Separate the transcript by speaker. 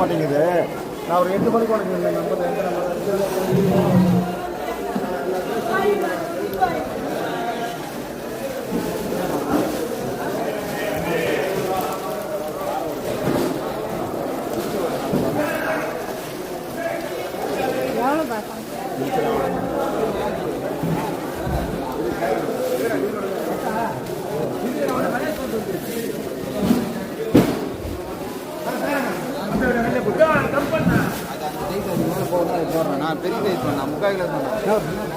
Speaker 1: மாட்டேங்குது. நான் ஒரு 8 மணிக்கு உனக்கு இந்த நம்பர் எந்த நம்பர்
Speaker 2: நான் பெரிய நான் முக்கால் கிலோ சொன்னேன்.